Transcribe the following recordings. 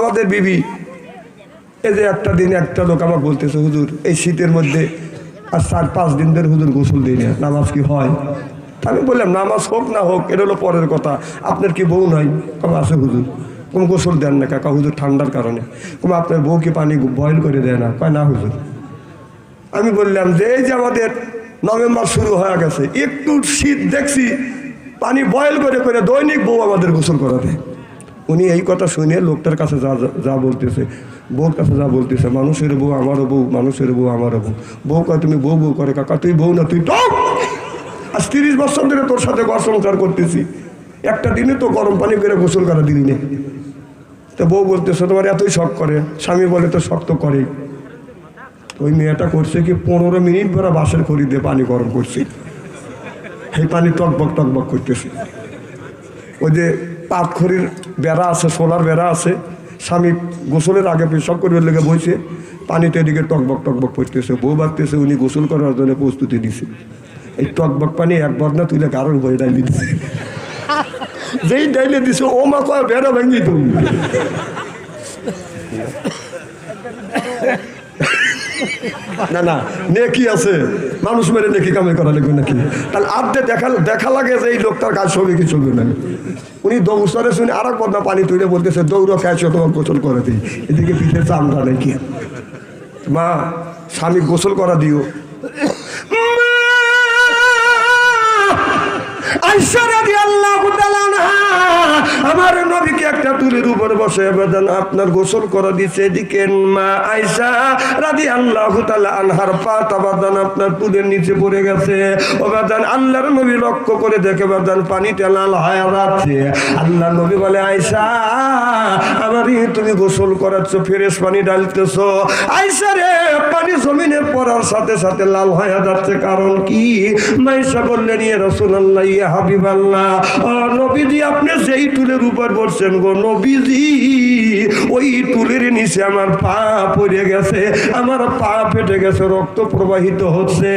আমাদের বিবি এই যে একটা দিন একটা লোক আমার বলতেছে, হুজুর এই শীতের মধ্যে আর 4-5 দিন ধরে হুজুর গোসল দিই না, নামাজ কি হয়? আমি বললাম নামাজ হোক না হোক এটা হলো পরের কথা, আপনার কি বউ নাই? কম আছে হুজুর। কোন গোসল দেন না কাকা? হুজুর ঠান্ডার কারণে। কম আপনার বউ কি পানি বয়েল করে দেয় না? কয় না হুজুর। আমি বললাম যে এই যে আমাদের নভেম্বর শুরু হয়ে গেছে, একটু শীত দেখছি পানি বয়েল করে করে দৈনিক বউ আমাদের গোসল করাতে। উনি এই কথা শুনে লোকটার কাছে যা বলতেছে, বউর কাছে যা বলতেছে, মানুষের বউ আমারও বউ, মানুষের বউ আমারও বউ। বউ কয় তুমি বউ বউ করে, কাকা তুই বউ না, তুই তো আজ 30 বছর ধরে তোর সাথে ঘর সংসার করতেছি, একটা দিনে তো গরম পানি করে গোসল করা দিলি না। তো বউ বলতেছে তোমার এতই শখ করে? স্বামী বলে তো শখ তো করেই। ওই মেয়েটা করছে কি 15 মিনিট ভরা বাসের খড়ি দিয়ে পানি গরম করছে, সেই পানি টকবক টকবক করতেছে। ওই যে পাতখড়ির বেড়া আছে, সোলার বেড়া আছে, স্বামী গোসলের আগে পেশাব করে লেগে বইছে, পানিতে এদিকে টকবক টকবক করতেছে। বউ ভাবতেছে উনি গোসল করার জন্য প্রস্তুতি দিছে। এই টকবক পানি এক বদনা তুলে কারণ বই ডাইলে দিছে। যেই ডাইলে দিছে ও মা কয় বেড়া ভেঙে তুমি। না না, নেকি আছে, মানুষ মেরে নেকি কামে করা লাগবে নাকি? তাহলে আদে দেখা লাগে যে এই লোকটার কাজ ছবি কি চলবে না। উনি দৌড়ে শুনে আর এক বদনা পানি তুলে বলতেছে দৌড়ো খেয়েছো তোমার গোসল করে দিই। এদিকে পিঠের চামড়া নাকি মা স্বামী গোসল করা দিও। আমার নবীকে একটা তুলের উপর বসে বেদান আপনার গোসল করা দিচ্ছে। এদিকে মা আয়েশা রাদিয়াল্লাহু তাআলা আনহার পা তাবাদান আপনার তুলের নিচে পড়ে গেছে। ও বেদান আল্লাহর নবী লক্ষ্য করে দেখে বেদান পানিটা লাল হয়ে যাচ্ছে। আল্লাহ নবী বলে আয়েশা আমারই তুমি গোসল করাচ্ছ, ফ্রেশ পানি ঢালতেছো। আয়েশা রে পানি জমিনে পড়ার সাথে সাথে লাল হয়ে যাচ্ছে, কারণ কি? আয়েশা বললেন ইয়া রাসূলুল্লাহ ইয়া হাবিবাল্লাহ, নবীজি আপনি যেই টুলের উপর বসছেন গো নবীজি, ওই টুলের নিচে আমার পা পড়ে গেছে, আমার পা ফেটে গেছে, রক্ত প্রবাহিত হচ্ছে।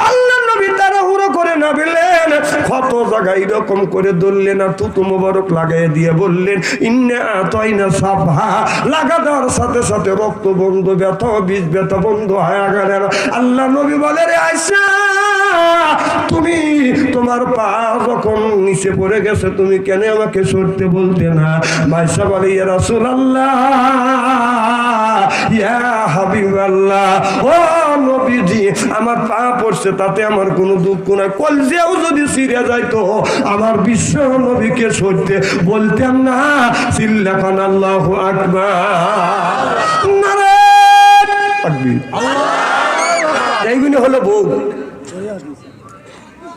আল্লাহ নবী তাড়াহুড়ো করে নামিলেন, কত জায়গায় এরকম করে ধরলেন আর থুতু মোবারক লাগাই দিয়ে বললেন ইন্না আতাইনা সাবহা। লাগা দেওয়ার সাথে সাথে রক্ত বন্ধ, ব্যথা বীজ ব্যথা বন্ধ হয়ে গেলেন। আল্লাহ নবী বলে রে আয়েশা তুমি তোমার পা যখন নিচে পড়ে গেছে তুমি কেন আমাকে সরতে বলতে না? আয়েশা বলে ইয়া রাসূলুল্লাহ ইয়া হাবিবাল্লাহ, ও নবীজি আমার পা পড়ছে তাতে আমার কোনো দুঃখ নাই, কলজেও যদি ছিঁড়ে যাইতো আমার বিশ্ব নবীকে সরতে বলতাম না। চিল্লাখান আল্লাহু আকবার, নারে তাকবীর। এইগুলো হলো বউ।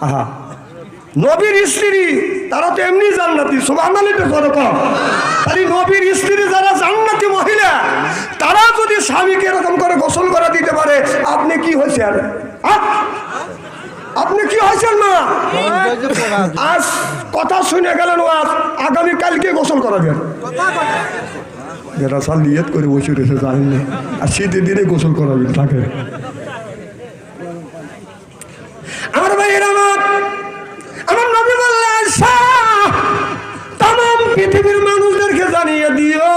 আহা নবীর স্ত্রী তারা তো এমনি জান্নাতি, সুবহানাল্লাহ সরকার। আরে নবীর স্ত্রী যারা জান্নাতি মহিলা তারা যদি স্বামীকে এরকম করে গোসল করা দিতে পারে, আপনি কি হয়েছেন? আপনি কি হয়েছেন মা? আজ কথা শুনে গেলেন, আজ আগামী কালকে গোসল করাবেন। যারা সাল নিয়ত করে বসে রয়েছে জানেন না, আর শীতের দিনে গোসল করাবেন তাকে। আমার ভাইয়ের আমার নবী বললেন আয়েশা तमाम পৃথিবীর মানুষদেরকে জানিয়ে দিও,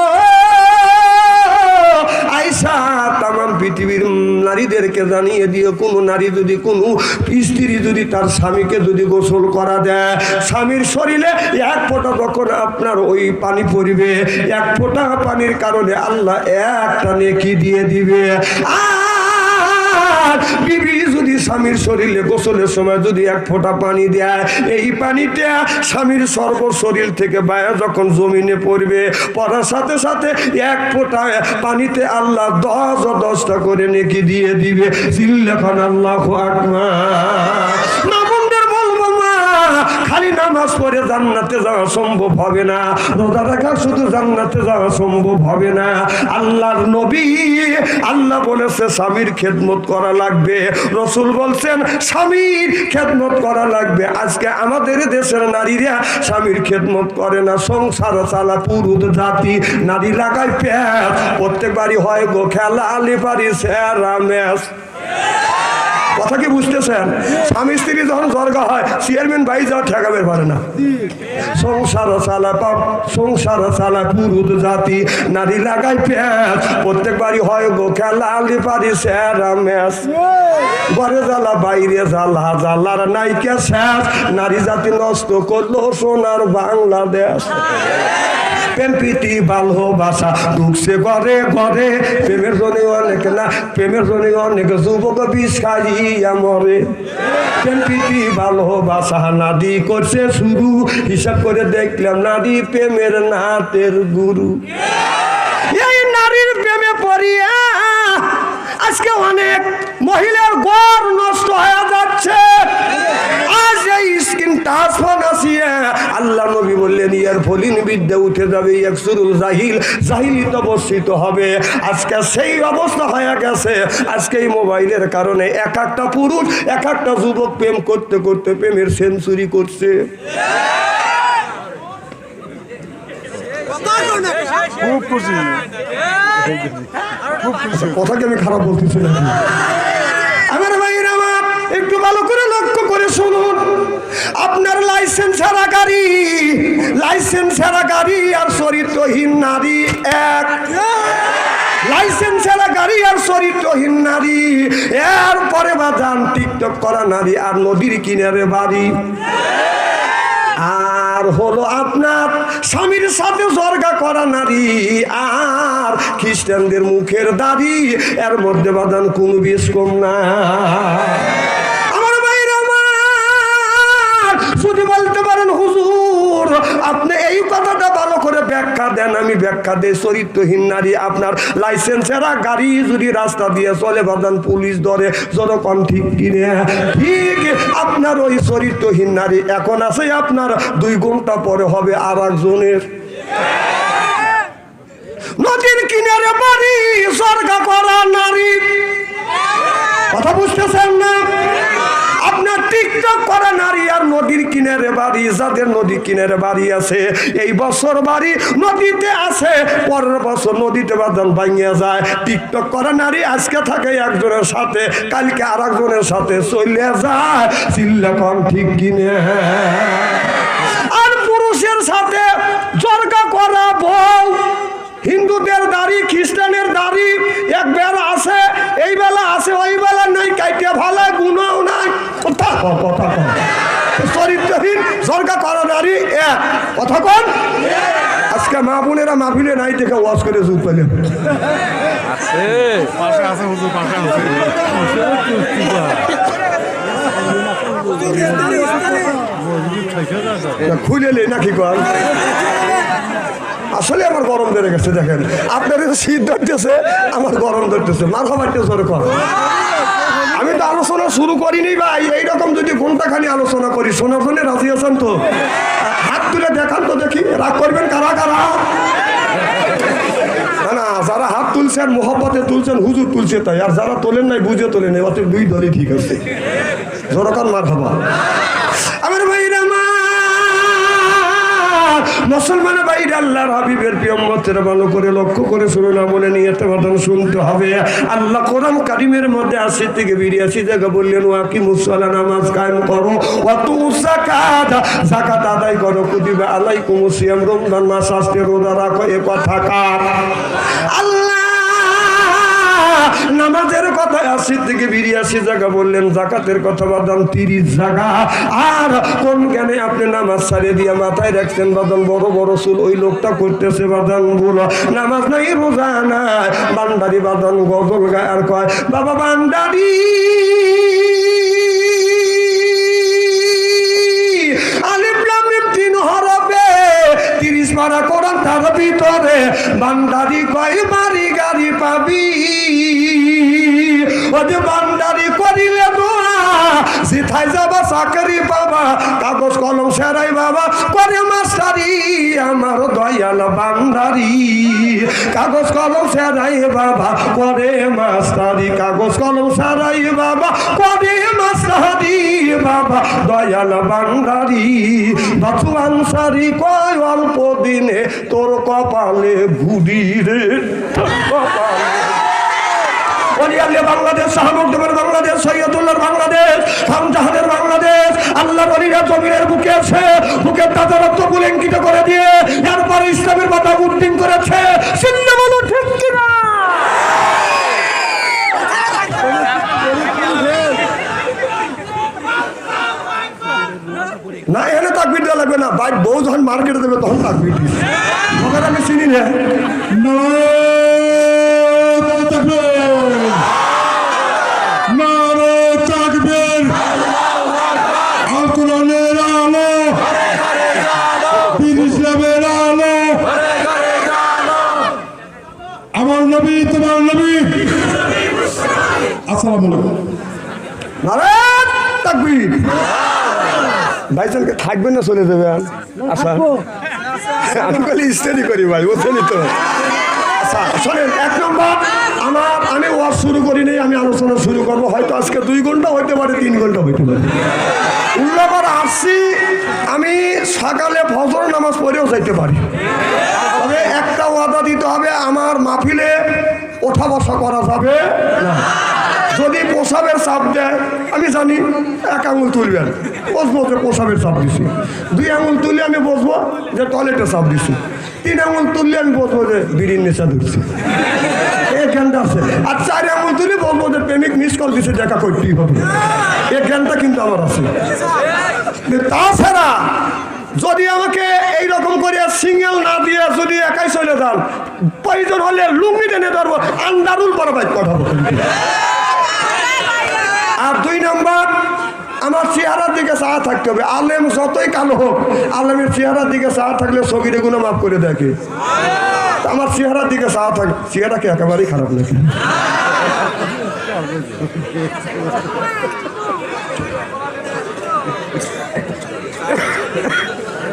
আয়েশা तमाम পৃথিবীর নারীদেরকে জানিয়ে দিও, কোন নারী যদি কোনো স্ত্রী যদি তার স্বামীকে যদি গোসল করা দেয়, স্বামীর শরীরে এক ফোঁটা যখন আপনার ওই পানি পড়বে, এক ফোঁটা পানির কারণে আল্লাহ একটা নেকি দিয়ে দিবে। বিবি যদি স্বামীর শরীরে গোসলের সময় যদি এক ফোঁটা পানি দেয়, এই পানিটা স্বামীর সর্ব শরীর থেকে বায়া যখন জমিনে পড়বে, পড়ার সাথে সাথে এক ফোঁটা পানিতে আল্লাহ 10টা করে নেকি দিয়ে দিবে। চিল্লাখান আল্লাহু আকবার। খালি নামাজ পড়ে জান্নাতে যাওয়া সম্ভব হবে না, রোজা রাখা শুধু জান্নাতে যাওয়া সম্ভব হবে না। আল্লাহর নবী আল্লাহ বলেছে স্বামীর খেদমত করা লাগবে, রাসূল বলছেন স্বামীর খেদমত করা লাগবে। আজকে আমাদের দেশের নারীরা স্বামীর খেদমত করে না, সংসার চালা পুরুষ জাতি, নারী লাগায় প্যাঁচ, প্রত্যেক বাড়ি হয় গো খেলা আলি পারি সেরা ম্যাচ। কথা কি বুঝতেছেন? স্বামী স্ত্রী যখন জর্গা হয় চেয়ারম্যান বাই যাওয়া ঠেকাবের পারে না। সংসার চালা পুরুষ জাতি, নারী লাগাই প্যাঁচ, প্রত্যেক বাড়ি হয় গো খেলা আলি পারি স্যারা ম্যাচ। ঘরে জ্বালা বাইরে জ্বালা, জ্বালার নাইকে শেষ, নারী জাতি নষ্ট করলো সোনার বাংলাদেশ। প্রেম প্রীতি ভালোবাসা ঢুকছে ঘরে ঘরে, প্রেমের জন্য অনেক না, প্রেমের জন্য অনেক যুবক বিষ খাইয়া মরে। প্রেম প্রীতি ভালোবাসা নারী করছে শুরু, হিসাব করে দেখলাম নারী প্রেমের নাটের গুরু। এই নারীর প্রেমে পড়িয়া আজকে অনেক মহিলার ঘর নষ্ট হয়ে যাচ্ছে। আজ এই স্কিন টাচ ফোন আসিয়া আল্লাহ নবী বললেন ইয়ার ফলিন বিদ্যা উঠে যাবে, ইয়াকসুরুল জাহিল, জাহিলিত অবস্থিত হবে। আজকে সেই অবস্থা হয়ে গেছে। আজকে এই মোবাইলের কারণে এক একটা পুরুষ এক একটা যুবক প্রেম করতে করতে প্রেমের সেঞ্চুরি করছে। কথা কি আমি খারাপ বলতেছি নাকি? আমার ভাইয়ের আমার একটু ভালো করে লক্ষ্য করে শুনুন। আপনার লাইসেন্স ছাড়া গাড়ি আর চরিত্রহীন নারী এক। লাইসেন্স ছাড়া গাড়ি আর চরিত্রহীন নারী, এরপরে বাজান টিকটক করা নারী আর নদীর কিনারে বাড়ি। আর হলো আপনার স্বামীর সাথে জর্গা করা নারী আর খ্রিস্টানদের মুখের দাড়ি, এর মধ্যে বাদান কোনো বেশ কম না। আমার ভাইরা আমার, যদি বলতে পারেন হুজুর আপনি এই কথাটা ভালো করে ব্যাখ্যা দেন, আমি ব্যাখ্যা দেই। চরিত্রহীন নারী আপনার লাইসেন্সেরা গাড়ি যদি রাস্তা দিয়ে চলে বাদান পুলিশ ধরে, যতক্ষণ ঠিক কিনে ঠিক আপনার ওই চরিত্রহীন নারী এখন আছে আপনার 2 ঘন্টা পরে হবে আর একজনের। নদীর কিনারে বাড়ি জর্গা করা নারী, কথা বুঝতেছেন না? আপনার টিকটক করা নারী আর নদীর কিনারে বাড়ি, যাদের নদীর কিনারে বাড়ি আছে এই বছর বাড়ি নদীতে আছে, পরের বছর নদীতে বাদান ভাঙিয়া যায়। টিকটক করা নারী আজকে থাকে একজনের সাথে, কালকে আর একজনের সাথে চলে যায়। চিল্লা কম ঠিক কিনে। আর পুরুষের সাথে জর্গা করা বউ, হিন্দুদের দাড়ি খ্রিস্টানের দাড়ি এক বেলা আছে, এই বেলা আছে ওই বেলা নাই, কাইটে ভালো গুণও নাই। কথা চরিত্রহীন জর্গা করা নারী এক। কথা কন। আজকে মা বোনেরা মাহফিলে নাই দেখে ওয়াজ করে জুত পেলেন। খুলে নাকি কন? আসলে আমার গরম ধরে গেছে। দেখেন আপনার শীত ধরতেছে, আমার গরম ধরতেছে। মার খাবারটা জোরে কর। আমি তো আলোচনা শুরু করিনি ভাই। এইরকম যদি ঘন্টাখানি আলোচনা করি শোনার জন্য রাজি আছেন তো? হাত তুলে দেখান তো দেখি, রাগ করবেন কারা কারা? না, যারা হাত তুলছেন মোহব্বতে তুলছেন, হুজুর তুলছে তাই, আর যারা তোলেন নাই বুঝে তোলেন, এবার 2 দলই ঠিক আছে। জোরকান মার খাবা। আমার ভাইরা মুসলমান ভাইরা আল্লাহর হাবিবের প্রিয় উম্মতের ভালো করে লক্ষ্য করে শুনুন, আমলে নিয়তে বাদান শুনতে হবে। আল্লাহ কোরআন কারিমের মধ্যে 80 থেকে 82 জায়গা বললেন ওয়াকিমুস সালাত, নামাজ কায়েম করো, ওয়া তুজ যাকাত, যাকাত আদায় করো, কুতিবা আলাইকুমুস সিয়াম, রমজান মাস আসছে রোজা রাখো। এ কথা কার? আল্লাহ। নামাজের কথা 80 থেকে 82 জায়গা বললেন, যাকাতের কথা বাদান 30 জায়গা। আর কোন জ্ঞানে আপনি নামাজ ছাড়িয়ে দিয়ে মাথায় রাখছেন বাদান বড় বড় চুল, ওই লোকটা করতেছে বাদান বলো নামাজ নাই রোজা নাই, বান্দারি বাদান গজল গায় আর কয় বাবা বান্দারি আলিফ লাম মিম 3 হরফে 30 পারা কোরআন, তার ভিতরে বান্দারি কয় বাড়ি গাড়ি পাবি। ওদের বান্দারি করিলে দোয়া, সিথায় যাবা চাকরি পাবা, কাগজ কলম সেরাই বাবা করে মাস্টারি। আমার দয়াল বান্দারি কাগজ কলম সেরাই বাবা করে মাস্টারি, কাগজ কলম সেরাই বাবা করে মাস্টারি। বাবা দয়াল বান্দারি বাছু আনসারি কয় অল্প দিনে তোর কপালে বুড়ি রে, কপালে ওলিয়াল্লাহ বাংলাদেশ, শাহমুকদমের বাংলাদেশ, সৈয়দুল্লাহর বাংলাদেশ, খানজাহানের বাংলাদেশ। আল্লাহর ওলিরা জমিনের বুকে আছে, বুকের তাজা রক্ত বুলেঙ্কিত করে দিয়ে এরপরে ইসলামের মাথা উদ্দিন করেছে। চিন্তা বলো ঠিক কিনা? না এখানে তাকবীর দেওয়া লাগবে না, বাইক বউ যখন মার্কেটে দেবে তখন তাকবীর দিস। ওখানে আমি চিনি না। আমার নবী তোমার নবী। আসসালামু আলাইকুম। নারায়ণ তাকবীর। ভাইজানকে থাকবেন না চলে যাবেন? আচ্ছা আমি বলি স্টাডি করি ভাই, ওঠেনি তো। আচ্ছা শোনেন, 1 নম্বর আমি ওয়াজ শুরু করিনি, আমি আলোচনা শুরু করবো। হয়তো আজকে 2 ঘন্টা হইতে পারে, 3 ঘন্টা হইতে পারে। উল্লাবার আসছি আমি সকালে ফজর নামাজ পড়েও যাইতে পারি। তবে একটা ওয়াদা দিতে হবে, আমার মাহফিলে ওঠা বসা করা যাবে না। যদি প্রসাবের চাপ দেয়, আমি জানি 1 আঙুল তুলবেন, বসবো যে প্রসাবের চাপ দিছি। 2 আঙুল তুললে আমি বসবো যে টয়লেটে চাপ দিছি। 3 আঙুল তুললে আমি বসবো যে বিড়ির নেশা ধরছি। এই জ্ঞানটা আছে। আর 4 আঙুল তুলে বলবো যে প্রেমিক মিস কল দিছে, দেখা করতেই হবে। এই জ্ঞানটা কিন্তু আমার আছে। তাছাড়া যদি আমাকে এইরকম করে সিঙ্গেল না দিয়ে যদি একাই চলে যান, প্রয়োজন হলে লুঙ্গি টেনে ধরবো, আন্ডারুল বড় বাইক পাঠাবো। আর 2 নম্বর, আমার চেহারার দিকে চাওয়া থাকতে হবে। আলেম যতই কালো হোক, আলেমের চেহারার দিকে চাওয়া থাকলে ছবিরে গুলো মাফ করে দেখে। আমার চেহারার দিকে চাওয়া থাকে, চেহারা কি একেবারেই খারাপ নাকি?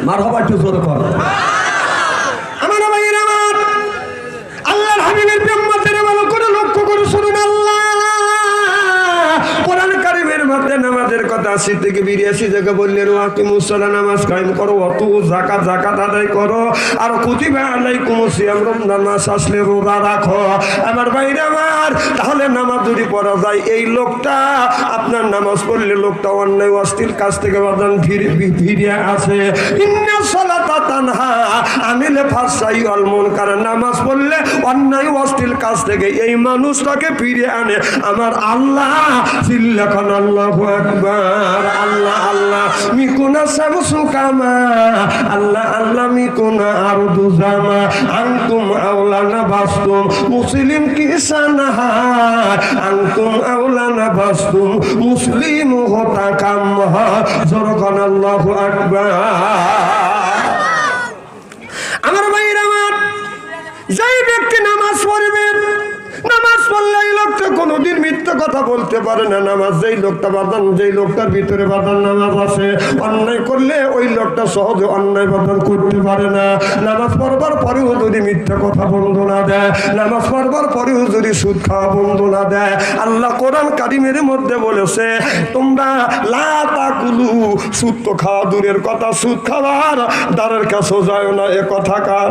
মার হবা একটু জোরে কর। আমার ভাইয়ের আমার আল্লাহর হাবিবের প্রেমতের ভালো করে লক্ষ্য করে শুনুন। আল্লাহ কোরআন কারীমের মধ্যে নামাজের কথা 80 থেকে 82 জায়গা বললেন, ওয়াকিমুস সালাহ, নামাজ কায়েম করো, ওয়াতু যাকাত আদায় করো, আর কুতিবা আলাইকুমুস সিয়াম, রমজান মাস আসলে রোজা রাখো। আমার ভাইরা আমার, তাহলে নামাজ যদি পড়া যায়, এই লোকটা আপনার নামাজ পড়লে লোকটা অন্যায় অশ্লীল কাজ থেকে বারণ ফিরে আসে। ইন্না সালাতা তানহা আনিল ফাহশাই ওয়াল মুনকার, নামাজ পড়লে অন্যায় অশ্লীল কাজ থেকে এই মানুষটাকে ফিরে আনে আমার আল্লাহ। চিল্লাখান আল্লাহু আকবার। আল্লাহ আল্লাহ মিকুনা শামসু কামা, আল্লাহ আল্লাহ মিকুনা আরদু জামা, আনতুম আওলানা বাসতুম মুসলিম কিসানাহা, আনতুম আওলানা বাসতুম মুসলিম হতা কামহা। জোরখান আল্লাহু আকবার। আমার ভাইরা আমার, যেই ব্যক্তি নামাজ পড়বে, নামাজ পড়লে এই লোকটা কোনোদিন মিথ্যা কথা বলতে পারে না। নামাজ যেই লোকটা বাদান, যেই লোকটার ভিতরে বাদান নামাজ আছে, অন্যায় করলে ওই লোকটা সহজে অন্যায় বাদান করতে পারে না। নামাজ পড়বার পরেও যদি মিথ্যা কথা বন্ধ না দেয়, নামাজ পড়বার পরেও যদি সুদ খাওয়া বন্ধ না দেয়, আল্লাহ কোরআন কারীমের মধ্যে বলেছে, তোমরা লা তাকুলু, সুদ তো খাওয়া দূরের কথা, সুদ খাওয়ার দ্বারের কাছেও যায় না। এ কথা কার?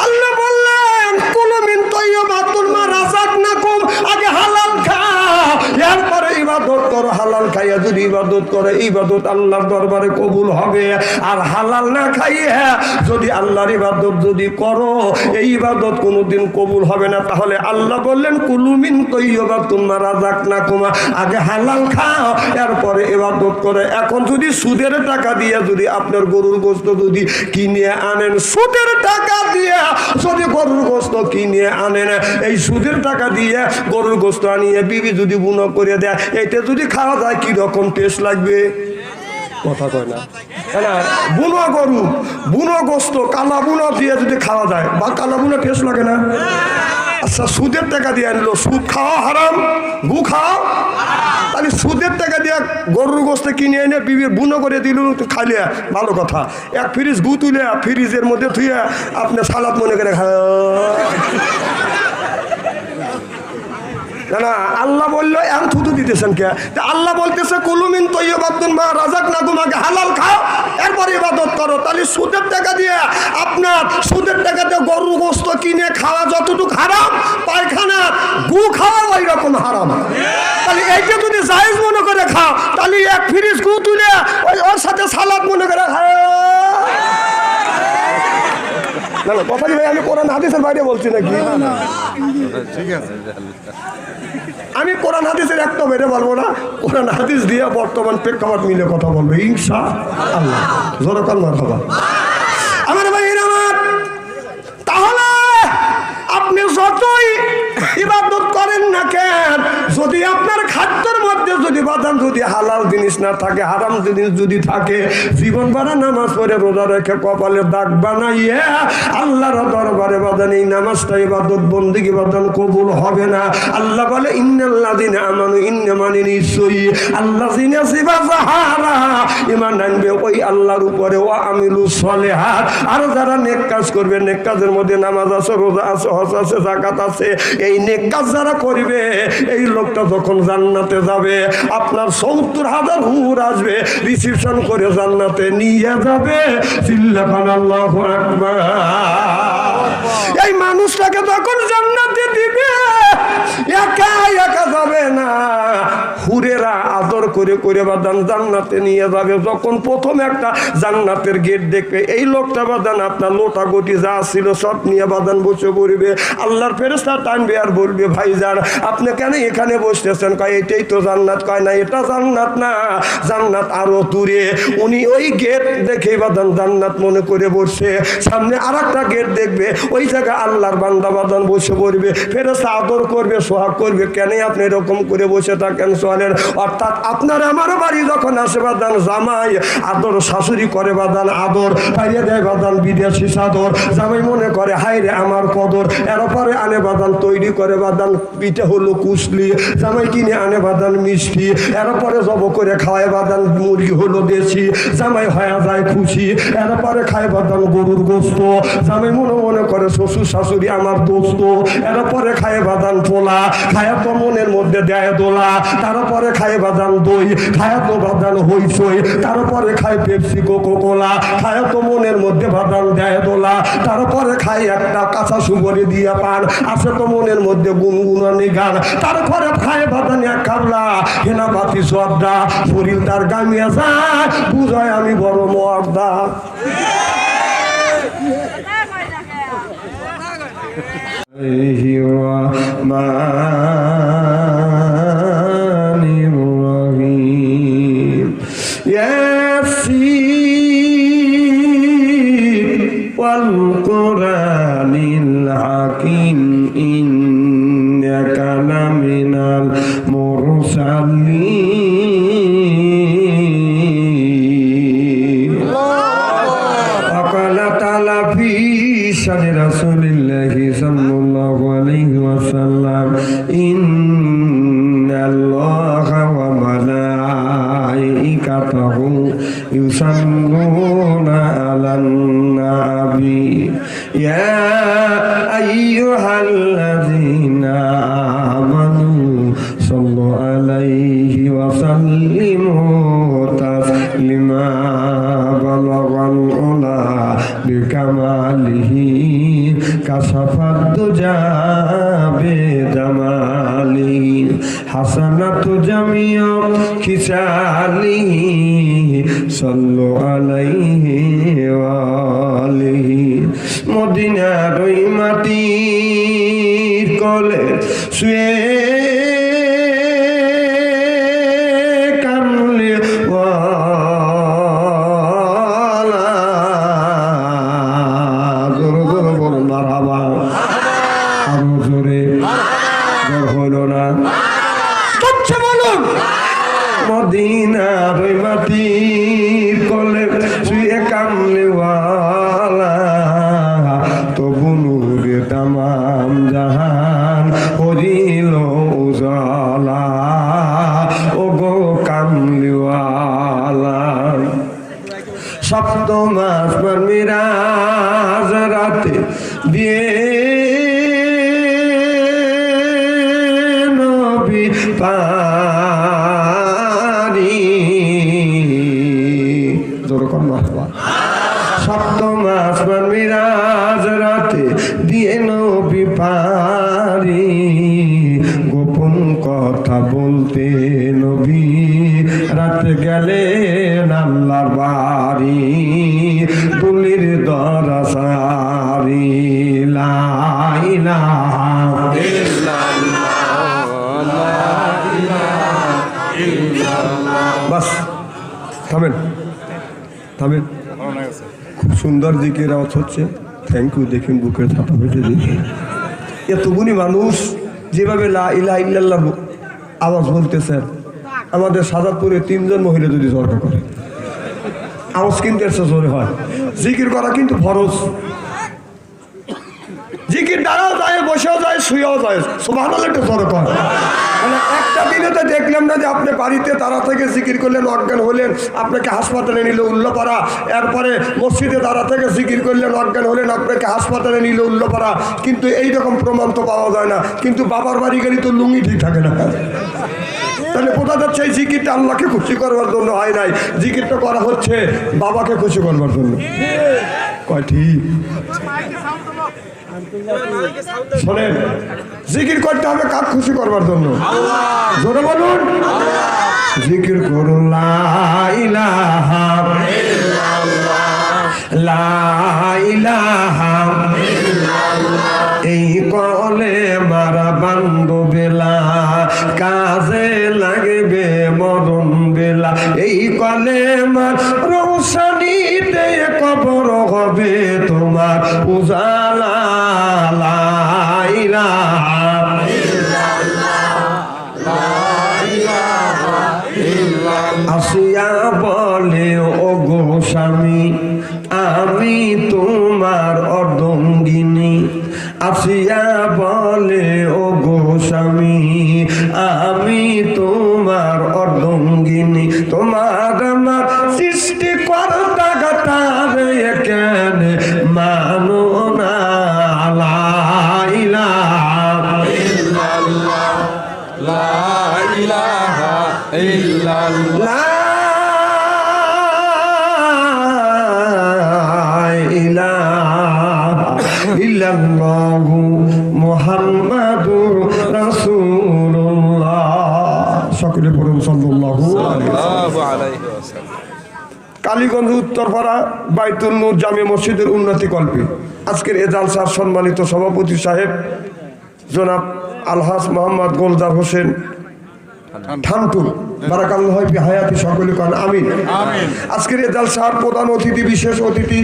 আল্লাহ বললেন, কুলু মিন তাইয়্যিবাতিল মা রাযাকনাকুম, আগে হালাল খাও, এরপরে ইবাদত করো। হালাল খাইয়া যদি ইবাদত করে, ইবাদত আল্লাহর দরবারে কবুল হবে। আর হালাল না খাইয়া যদি আল্লাহর ইবাদত যদি করো, এই ইবাদত কোনোদিন কবুল হবে না। তাহলে আল্লাহ বললেন, কুলু মিন তাইয়্যিবাতিল মা রাযাকনাকুম, আগে হালাল খাও, এরপরে ইবাদত করে। এখন যদি সুদের টাকা দিয়ে যদি আপনার গরুর গোশত যদি কিনে আনেন, সুদের টাকা দিয়ে যদি গরুর গোশত কিনে আনেন, এই সুদের টাকা দিয়ে গরুর গোশত আনিয়ে বিবি যদি বুনো করে দেয়, এটা যদি খাওয়া যায় কি রকম টেস্ট লাগবে? কথা কয় না। বুনো গরু, বুনো গোশত, কালা বুনো দিয়ে যদি খাওয়া যায়, বা কালা বুনো টেস্ট লাগে না? আচ্ছা, সুদের টাকা দিয়ে আনলো, সুদ খাওয়া হারাম, গু খাওয়া, তাহলে সুদের টাকা দিয়ে গরুর গোশত কিনে এনে বিবির বুনো করে দিল, খাইলে ভালো কথা। 1 ফ্রিজ গু তুলে ফ্রিজের মধ্যে থুয়ে আপনি সালাদ মনে করে না। আল্লাহ বললো এম থুতু দিতেছেন কে? আল্লাহ বলতেছে, কুলু মিন তাইয়্যিবাতিল মা রাযাকনাকুম, আগে হালাল খাও, এরপর ইবাদত করো। তাহলে সুদের টাকা দিয়ে আপনার, সুদের টাকা দিয়ে গরুর গোশত কিনে খাওয়া যতটুকু হারাম, পায়খানা গু খাওয়া ওই রকম রকম হারাম। তাহলে এইটা যদি জায়েজ মনে করে খাও, তাহলে এক ফ্রিজ গু তুলে ওর সাথে সালাদ মনে করে খাও। না না, কথা ভাই, আমি কোরআন হাদিসের বাইরে বলছি নাকি? আমি কোরআন হাদিসের একটা বেড়ে বলবো না, কোরআন হাদিস দিয়ে বর্তমান প্রেক্ষাপট মিলে কথা বলবো ইনশাআল্লাহ। জোরকাল মারহাবা। আমার ভাইয়ের আমার, তাহলে আপনি যতই ইবাদত করেন না কেন, যদি আপনার খাদ্যের মধ্যে যদি বাদাম যদি হালাল জিনিস না থাকে, হারাম জিনিস যদি থাকে, জীবন বাড়া নামাজ পড়ে রোজা রেখে কপালে দাগ বানাইয়ে আল্লাহর দরবারে বাদান এই নামাজটা ইবাদত বন্দেগী বাদান কবুল হবে না। আল্লাহ বলে ইন্নাল্লাযিনা আমানু, ইন্না মানে নিশ্চয়ই আল্লাযিনা সিবাযাহারা, ঈমান আনবে ওই আল্লাহর উপরে, ওয়া আমিলুস সলিহাত, আর যারা নেক কাজ করবে, নেক কাজের মধ্যে নামাজ আছে, রোজা আছে, হজ আছে, যাকাত আছে, এই নেক কাজ যারা করবে, এই লোকটা যখন জান্নাতে যাবে, আপনার ৭০,০০০ হুর আসবে রিসিপশন করে জান্নাতে নিয়ে যাবে। চিল্লাখান আল্লাহু আকবার। এই মানুষটাকে তখন জান্নাতে দিবে, একা একা যাবে না, হুরেরা আদর করে করে বাদান জান্নাতে নিয়ে যাবে। যখন প্রথম একটা জান্নাতের গেট দেখবে, এই লোকটা বাদান আপনার লোটা গটি যা ছিল সব নিয়ে বাদান বসে পড়বে। আল্লাহর ফেরেশতা টানবে আর বলবে, ভাইজান আপনি কেন এখানে বসতেছেন? কয় এটাই তো জান্নাত। কয় না, এটা জান্নাত না, জান্নাত আরো দূরে। উনি ওই গেট দেখে বাদান জান্নাত মনে করে বসছে। সামনে আর একটা গেট দেখবে, ওই জায়গায় আল্লাহর বান্দা বাদান বসে পড়বে। ফেরেশতা আদর করবে, সোহাগ করবে। কেন আপনি এরকম করে বসে থাকেন? চলেন। অর্থাৎ আপনার আমার বাড়ি যখন আসে বাদান, জামাই আদর, শাশুড়ি করে বাদান আদর, পাইয়ে দেয় বাদান বিদেশি চাদর। জামাই মনে করে হাই রে আমার কদর, এরপরে আনে বাদান তৈরি করে বাদান পিঠে হলো কুসলি, জামাই কিনে আনে বাদান মিষ্টি, এরপরে জব করে খাওয়ায় বাদান মুরগি হলো দেশি, জামাই হয়ে যায় খুশি, এরপরে খায় বাদান গরুর গোস্ত, জামাই মনে মনে করে শ্বশুর শাশুড়ি আমার দোস্ত, এরপরে খায় বাদান পোলা, খায়া তো মনের মধ্যে দেয় দোলা, তারপরে খায় বাদান দই, খায়া তো বাদান হইচই, তারপরে খায় পেপসি কোকো কোলা, খায়া তো মনের মধ্যে বাদান দেয় দোলা, তারপরে খায় একটা কাঁচা সুগরি দিয়া পান, আছে তো মনের মধ্যে গুনগুনানি গান, তারপরে খায় বাদান এক খাবলা হেনা বাতি সর্দা, শরীর তার গামিয়া যায়, বুঝায় আমি বড় মর্দা। والقرآن الحكيم إنك لمن المرسلين. وقال تعالى في شأن رسول الله صلى الله عليه وسلم إن الله وملائكته يصلون على النبي يا أيها الذين آمنوا صلوا عليه وسلموا تسليما. بلغ العلا بكماله كشف الدجى بجماله حسنة جميع خصاله صلوا عليه وآله. মদিনার ওই মাটির কোলে শুয়ে কামলে ওয়ালা, জোরে জোরে বলুন মারহাবা, আরো জোরে, জোর হলো না, তুচ্ছ বলুন। মদিনার ওই মাটির কোলে শুয়ে কামলে ওয়ালা, তবু নূরে তামাম জাহান করিল উজালা, ও গো কামলিওয়ালা। সপ্তম আসমান মিরাজ রাতে দিয়ে নবী পারি, যেরকম মারহাবা। সপ্তম আসমান মিরাজ রাতে দিয়ে নবী পারি, বাস থামেন থামেন। খুব সুন্দর জিকির আওয়াজ হচ্ছে। Thank you. দেখুন বুকের ছাতা বেঁধে দিই। এতগুলি মানুষ যেভাবে লা ইলাহা ইল্লাল্লাহ আওয়াজ বলতেছেন, আমাদের সাজাদপুরে 3 জন মহিলা যদি জড়কা করে আওয়াজ কিন্তু এর জোরে হয়। জিকির করা কিন্তু ফরজ। জিকির দাঁড়াও যায়, বসেও যায়, শুয়েও যায়। সুবহানাল্লাহ একটু জোরে কর। মানে একটা দিনে তো দেখলাম না যে আপনি বাড়িতে তারা থেকে জিকির করলেন, অজ্ঞান হলেন, আপনাকে হাসপাতালে নিল উল্লাপাড়া। এরপরে মসজিদে তারা থেকে জিকির করলেন, অজ্ঞান হলেন, আপনাকে হাসপাতালে নিল উল্লাপাড়া। কিন্তু এইরকম প্রমাণ তো পাওয়া যায় না। কিন্তু বাবার বাড়ি গেলে তো লুঙ্গি ঠিক থাকে না। তাহলে বোঝা যাচ্ছে এই জিকিরটা আল্লাহকে খুশি করবার জন্য হয় নাই, জিকিরটা করা হচ্ছে বাবাকে খুশি করবার জন্য। কয় ঠিক? শোনেন, জিকির করতে হবে কাক খুশি করবার জন্য? জোরে বলুন। জিকির করুন লা ইলাহা ইল্লাল্লাহ, লা ইলাহা ইল্লাল্লাহ। এই কলে মারা বান্ধবেলা কাজে লাগবে মরণ বেলা। এই কলে মার রৌশনীতে কবর হবে তোমার উজালা। লা ইলাহা ইল্লাল্লাহ, লা ইলাহা ইল্লাল্লাহ। আসিয়া বলে ও গো স্বামী আমি তোমার অর্ধঙ্গিনী। আসিয়া বলে ও গো স্বামী আমি তোমার অর্ধঙ্গিনী। তোমার আমার সৃষ্টিকর্তা গাতার কেন মানো না। লা ইলাহা ইল্লাল্লাহ, লা ইলাহা ইল্লাল্লাহ, ইল্লাল্লাহু মুহাম্মাদুর রাসূলুল্লাহ। সকলে পড়ুন সাল্লাল্লাহু আলাইহি ওয়াসাল্লাম। কালীগঞ্জ উত্তরপাড়া বাইতুল নূর জামে মসজিদের উন্নতি কল্পে আজকের এ জালসার সম্মানিত সভাপতি সাহেব জনাব আলহাজ মোহাম্মদ গোলদার হোসেন ঠান্টু বারাকাল্লাহু ফি হায়াতি, সকলে কান আমিন। আজকের এ জালসার প্রধান অতিথি, বিশেষ অতিথি,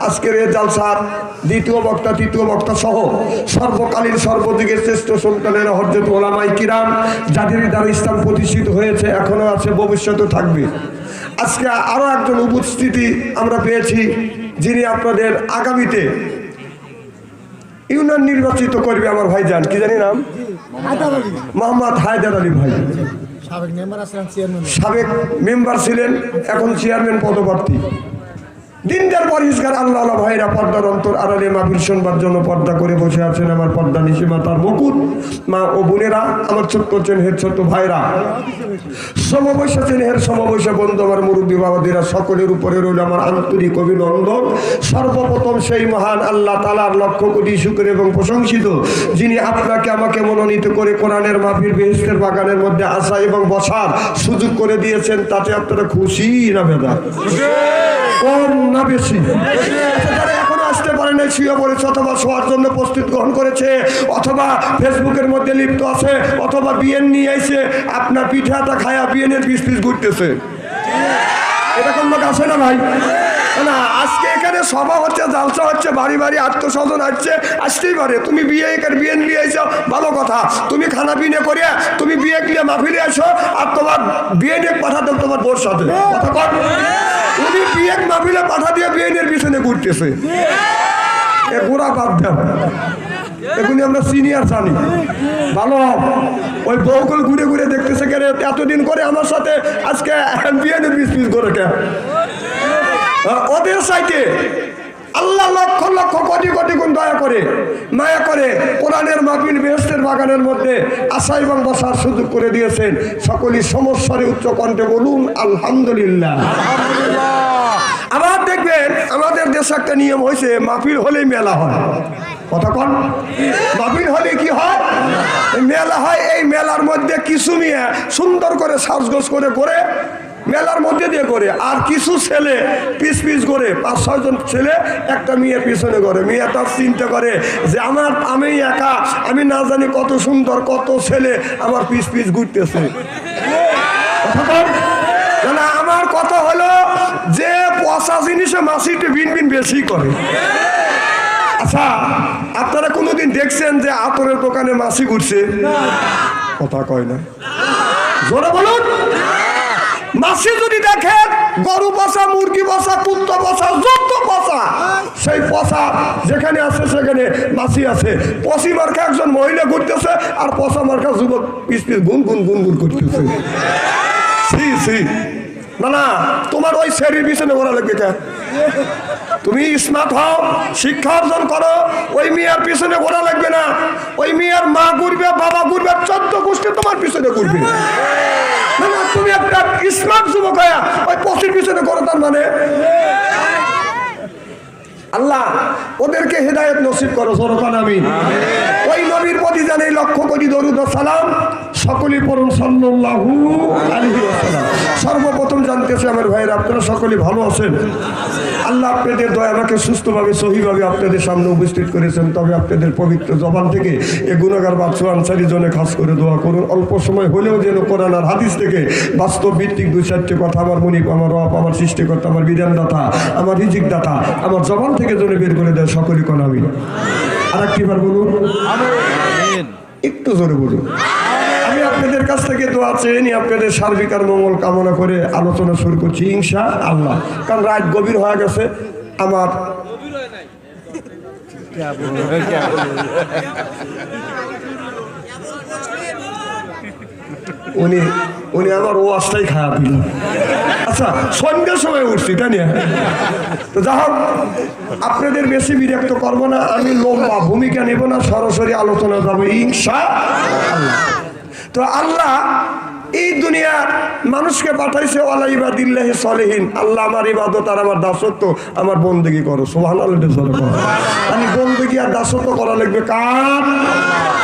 আজকের এই জালসার দ্বিতীয় বক্তা, তৃতীয় বক্তা সহ সর্বকালীন সর্বযুগের শ্রেষ্ঠ সন্তানের হযরত উলামায়ে কিরাম, যাদের দ্বারা ইসলাম প্রতিষ্ঠিত হয়েছে, এখনো আছে, ভবিষ্যতে থাকবে। আজকে আরো একজন উপস্থিতি আমরা পেয়েছি, যিনি আপনাদের আগামীতে ইউনিয়ন নির্বাচিত করবে আমার ভাইজান, কি জানি নাম? মোহাম্মদ হায়দার আলী ভাই। সাবেক মেম্বার ছিলেন, এখন চেয়ারম্যান পদপ্রার্থী। দিনদার পরিষ্কার আল্লাহ ভাইরা পর্দার অন্তর আড়ালে মাহফিল শুনবার জন্য পর্দা করে বসে আছেন। আমার পর্দা নিশিমা তার মুকুট মা ও বোনেরা, আমার ছোট্ট চেনহের ছোট্ট ভাইরা, সমবয়সা চেনহের সমবয়সা বন্ধু, আমার মুরব্বী বাবাদেরা, সকলের উপরে রইল আমার আন্তরিক অভিনন্দন। সর্বপ্রথম সেই মহান আল্লাহ তাআলার লক্ষ কোটি শুকর এবং প্রশংসিত, যিনি আপনাকে আমাকে মনোনীত করে কোরআনের মাহফিল বেহেশতের বাগানের মধ্যে আসা এবং বসার সুযোগ করে দিয়েছেন। তাতে আপনারা খুশি না বেদা? কম না বেশি? যারা এখনো আসতে পারে না, শুয়ে পড়েছে, অথবা শোয়ার জন্য প্রস্তুত গ্রহণ করেছে, অথবা ফেসবুকের মধ্যে লিপ্ত আছে, অথবা বিএন নিয়ে এসে আপনার পিঠাটা খায়া বিএনের পিস পিস ঘুরতেছে, এরকম লোক আছে না ভাই? না, আজকে এখানে সভা হচ্ছে, জালসা হচ্ছে, বাড়ি বাড়ি আত্মস্বজন আসছে, আসতেই পারে। তুমি বিয়ে বিএন নিয়ে এসো, ভালো কথা। তুমি খানা পিনে করে তুমি বিয়ে নিয়ে মাহফিলে আসো, আর তোমার বিয়ে নিয়ে পাঠাতে তোমার বোর সাথে কথা। উনি বিয়ে মাহফিলে পাঠা দিয়ে বিয়েনের পিছনে ঘুরতেছে। এ ঘোরা বাদ দেন, এগুলি আমরা সিনিয়র জানি ভালো। ওই বউগুলো ঘুরে ঘুরে দেখতেছে কেন এতদিন করে আমার সাথে, আজকে বিয়েনের পিস পিস করে কেন? ওদের সাইতে আল্লাহ লক্ষ লক্ষ কোটি কোটি গুণ দয়া করে, মায়া করে কোরআনের মাহফিল বেহেশতের বাগানের মধ্যে আসা এবং বসার সুযোগ করে দিয়েছেন। সকলেই সমস্যারে উচ্চ কণ্ঠে বলুন আলহামদুলিল্লাহ। আবার দেখবেন আমাদের দেশে একটা নিয়ম হয়েছে, মাহফিল হলেই মেলা হয়। কথা কন, মাহফিল হলে কি হয়? মেলা হয়। এই মেলার মধ্যে কিছু নিয়ে সুন্দর করে সাজগোজ করে করে মেলার মধ্যে দিয়ে করে, আর কিছু ছেলে পিস পিস করে 5-6 জন ছেলে একটা মেয়ের পিছনে করে। মেয়ে তার চিন্তা করে যে আমি একা, আমি না জানি কত সুন্দর কত ছেলে আমার পিস পিস ঘুরতেছে। না, আমার কথা হলো যে পচা জিনিসে মাছিটা বিন বিন বেশি করে। আচ্ছা, আপনারা কোনোদিন দেখছেন যে আতরের দোকানে মাছি ঘুরছে? কথা কয় না, জোরে বলুন। মাছি যদি দেখেন গরু পচা, মুরগি পচা, কুত্তা পচা, যত পচা, সেই পচা যেখানে আছে সেখানে মাছি আছে। পচি মার্কা একজন মহিলা ঘুরতেছে আর পচা মার্কা যুবক পিস পিস গুন গুন গুন গুন করতেছে। না, তোমার ওই শরীর পিছনে ওরা লাগবে কে? তুমি স্মার্ট হও, শিক্ষা অর্জন করো, ওই মেয়ের পিছনে ঘোরা লাগবে না। ওই মেয়ের মা ঘুরবে, বাবা ঘুরবে, 14 গোষ্ঠী তোমার পিছনে ঘুরবে। না, তুমি একটা স্মার্ট যুবক হয়ে ওই পথের পিছনে করো। তার মানে আল্লাহ ওদেরকে হেদায়েত নসিব করো, জোরকান আমিন। ওই নবীর প্রতি জানাই লক্ষ্য করি দরুদ ও সালাম, সকলেই পড়ুন সাল্লাল্লাহু আলাইহি ওয়াসাল্লাম। সর্বপ্রথম জানতেছে আমার ভাইয়েরা, আপনারা সকলেই ভালো আছেন? আল্লাহ আপনাদের দয়া আমাকে সুস্থভাবে সহিভাবে আপনাদের সামনে উপস্থিত করেছেন। তবে আপনাদের পবিত্র জবান থেকে এ গুনাহগার বাদশা আনসারী জন্য খাস করে দোয়া করুন, অল্প সময় হলেও যেন কোরআন আর হাদিস থেকে বাস্তব ভিত্তিক 2-4টি কথা আমার মুনিব, আমার রব, আমার সৃষ্টিকর্তা, আমার বিধানদাতা, আমার রিজিকদাতা আমার জবান থেকে যেন বের করে দেয়। সকলেই কোন আমিন। আর একটিবার বলুন, একটু জোরে বলুন। আমি আপনাদের কাছ থেকে দোয়া চেয়ে নিয়ে আপনাদের সার্বিক আর মঙ্গল কামনা করে আলোচনা শুরু করছি ইনশাআল্লাহ। কারণ রাত গভীর হয়ে গেছে। আমার উনি আমার ওয়াজটাই খারাপ দিল। আচ্ছা, সন্ধ্যার সময় উঠছি, তাই না? তো যা হোক, আপনাদের বেশি বিরক্ত করবো না, আমি লম্বা ভূমিকা নেব না, সরাসরি আলোচনা যাবো ইনশাআল্লাহ। তো আল্লাহ এই দুনিয়ার মানুষকে পাঠাইছে ওয়ালা ইবাদিল্লাহি সলিহিন। আল্লাহ আমার ইবাদত আর আমার দাসত্ব, আমার বন্দেগী করো। সুবহানাল্লাহ। আমি বন্দেগী আর দাসত্ব করা লাগবে কার?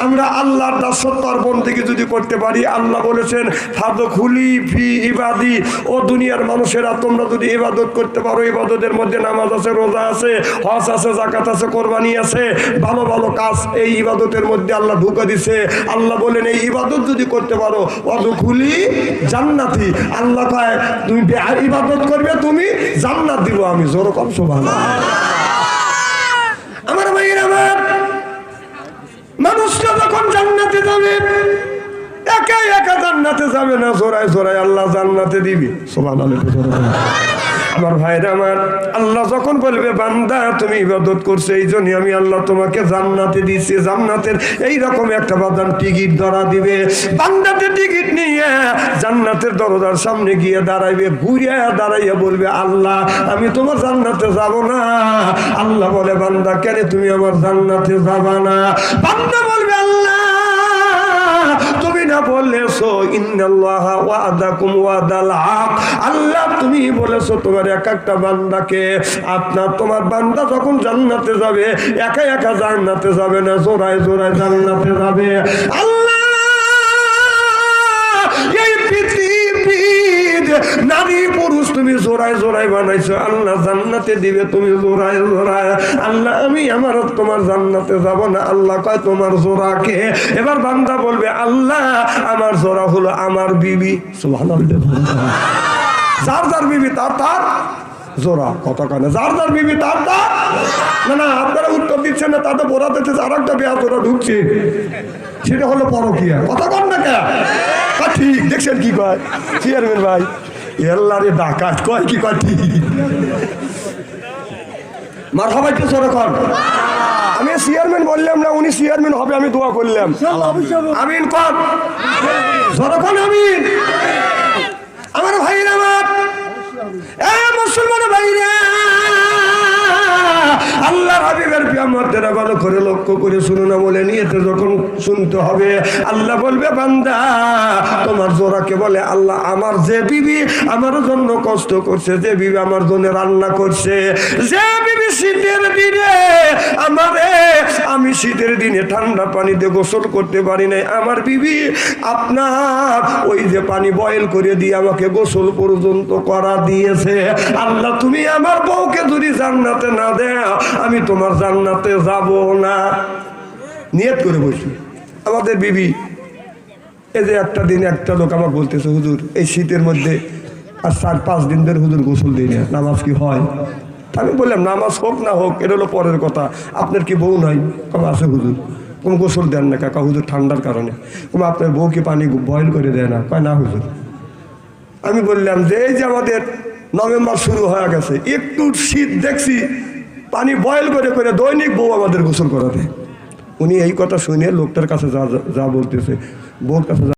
আমরা আল্লাহর দাসত্ব আর বন্দেগী যদি করতে পারি, আল্লাহ বলেছেন ফাদখুলি ফি ইবাদি, ও দুনিয়ার মানুষেরা তোমরা যদি ইবাদত করতে পারো, ইবাদতের মধ্যে নামাজ আছে, রোজা আছে, হজ আছে, যাকাত আছে, কোরবানি আছে, ভালো ভালো কাজ এই ইবাদতের মধ্যে আল্লাহ ঢুকা দিছে। আল্লাহ বলেন এই ইবাদত যদি করতে পারো, ওয়াদখুলি জান্নাতি, আল্লাহ কয় তুমি ইবাদত করবে, তুমি জান্নাত দিব আমি। জোরে কম সুবহানাল্লাহ। আমার ভাইয়েরা, আমার মানুষটা যখন জান্নাতে যাবে, একা একা জান্নাতে যাবে না, জোড়ায় জোড়ায় আল্লাহ জান্নাতে দিবি। সুবহানাল্লাহ। আমার ভাইরা আমার, আল্লাহ যখন বলবে বান্দা তুমি ইবাদত করছো, এই জন্য আমি আল্লাহ তোমাকে জান্নাতে দিচ্ছি। জান্নাতের এইরকম একটা বাদান টিকিট ধরা দিবে। বান্দাতে টিকিট নিয়ে জান্নাতের দরজার সামনে গিয়ে দাঁড়াইবে, ঘুরে দাঁড়াইয়া বলবে আল্লাহ আমি তোমার জান্নাতে যাব না। আল্লাহ বলে বান্দা কেন তুমি আমার জান্নাতে যাবা না? বান্দা বলবে আল্লাহ তুমি না বলেছো ইন্নাল্লাহা ওয়াদাকুম ওয়াদাল হক, আল্লাহ তুমি বলেছো তোমার এক একটা বান্দাকে, তোমার বান্দা যখন জান্নাতে যাবে একা একা জান্নাতে যাবে না, জোড়ায় জোড়ায় জান্নাতে যাবে। আল্লাহ এই পৃথিবীর নারী পুরুষ তুমি জোড়ায় জোড়ায় বানাইছো, আল্লাহ জান্নাতে দিবে তুমি জোড়ায় জোড়ায়। আল্লাহ আমি আমার তোমার জান্নাতে যাব না। আল্লাহ কয় তোমার জোড়াকে? এবার বান্দা বলবে আল্লাহ আমার জোড়া হলো আমার বিবি। সুবহানাল্লাহ। যার যার বিবি তার তার জোড়া। কথা কয় না যার যার বিবি তার তার। না, আপনারা উত্তর দিচ্ছেন না, তাতে বোঝাতে আর একটা বেয়া জোড়া ঢুকছে, সেটা হলো পরকীয়া। কথা কন না কে? ঠিক দেখছেন কি কয় চেয়ারম্যান ভাই? আল্লাহরে ডাকাত কয় কি কয়? ঠিক মারহাবা একটু জোরে কর। আমি চেয়ারম্যান বললাম না, উনি চেয়ারম্যান হবে, আমি দোয়া করলাম। আমিন কর, জোরে কর আমিন। আমার ভাইরা, আমার মুসলমান ভাইরা, আল্লাহর হাবিবের পিয়ামতের ভালো করে লক্ষ্য করে শুনো না বলে নিয়েতে যখন শুনতে হবে, আল্লাহ বলবে বান্দা তোমার জোড়াকে বলে আল্লাহ আমার যে বিবি আমার জন্য কষ্ট করছে, যে বিবি আমার জন্য রান্না করছে, যে বিবি শীতের দিনে আমি শীতের দিনে ঠান্ডা পানি দিয়ে গোসল করতে পারি নাই, আমার বিবি আপনার ওই যে পানি বয়েল করে দিয়ে আমাকে গোসল পর্যন্ত করা দিয়েছে। আল্লাহ তুমি আমার বউকে যদি জান্নাতে না দেও আমি তোমার জান্নাতে যাব না। নিয়ত করে বসি আমাদের বিবি। এই যে একটা দিন একটা লোক আমার বলতেছে হুজুর এই শীতের মধ্যে আর 4-5 দিন ধরে হুজুর গোসল দিই না, নামাজ কি হয়? আমি বললাম নামাজ হোক না হোক এটা হলো পরের কথা, আপনার কি বউ নাই? কম আছে হুজুর। কোন গোসল দেন না কাকা হুজুর ঠান্ডার কারণে। কোন আপনার বউ কি পানি বয়েল করে দেয় না? কয় না হুজুর। আমি বললাম যে এই যে আমাদের নভেম্বর শুরু হয়ে গেছে, একটু শীত দেখছি পানি বয়েল করে করে দৈনিক বউ আমাদের গোসল করাতে। উনি এই কথা শুনে লোকটার কাছে যা বলতেছে, বউর কাছে